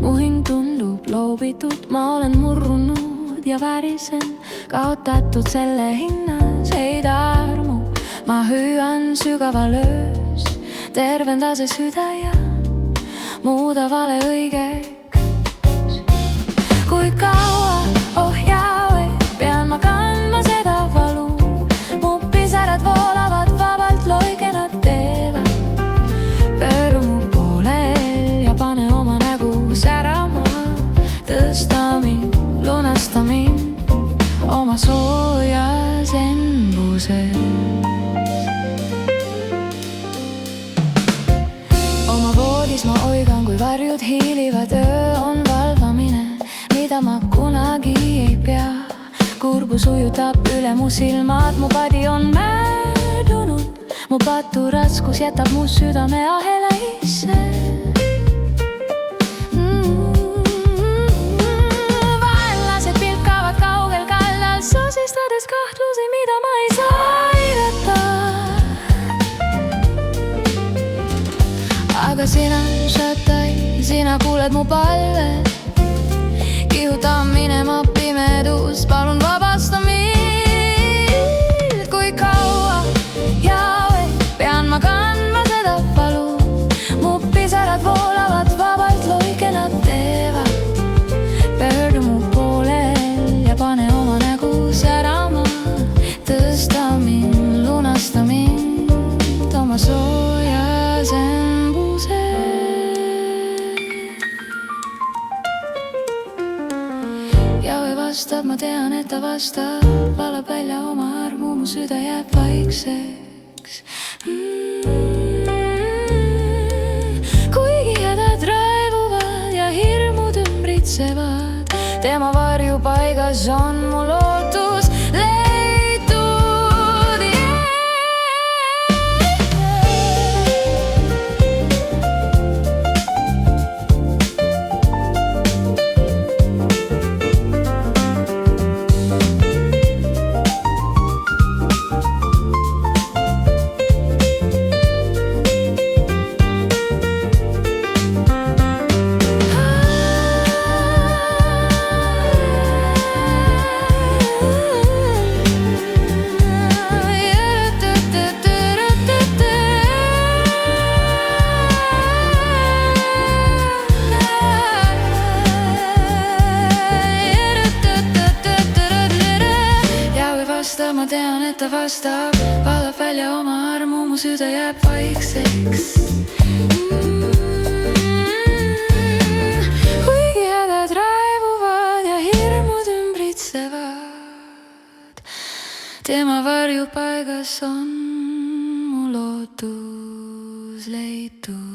Mu hing tundub loobitud, ma olen murrunud ja värisen, kaotatud selle hinnas, ei tarmu. Ma hüüan sügaval öös, tervenda see süda ja muuda vale õigeks. Kui kaua, oh Jahve, pean ma kandma seda valu, mu pisarad voolavad vabalt, loige nad teevad. Pööru mu poolel ja pane oma nägu särama, tõsta mind, lunasta mind oma soojas embuses. Oma voodis ma oigan, kui varjud hiilivad, öö on valvamine, mida ma kunagi ei pea. Kurbus ujutab üle mu silmad, mu padi on möödunud, mu patu raskus jätab mu südame ahelaisse. Vaenlased pilkavad kaugel kallal, sosistades kahtlusi, mida ma ei saa aidata. Aga sina, Shatai, sina kuuled mu palve, kihuta minema pimedus, palun vabasta mind. Kui kaua, Jahve, pean ma kandma seda valu, mu pisarad voolavad vabalt, loike nad teevad. Pöördu mu poolel ja pane oma nägu särama, tõsta mind, lunasta mind oma soojas embuses. Jahve vastab, ma tean, et ta vastab, valab välja oma armu, mu süda jääb vaikseks. Kuigi hädad raivuvad ja hirmud ümbritsevad, tema varjupaigas on mu lootus leitud. Ma tean, et ta vastab, valab välja oma armu, mu süda jääb vaikseks. Kuigi hädad raivuvad ja hirmud ümbritsevad, tema varjupaigas on mu lootus leitud.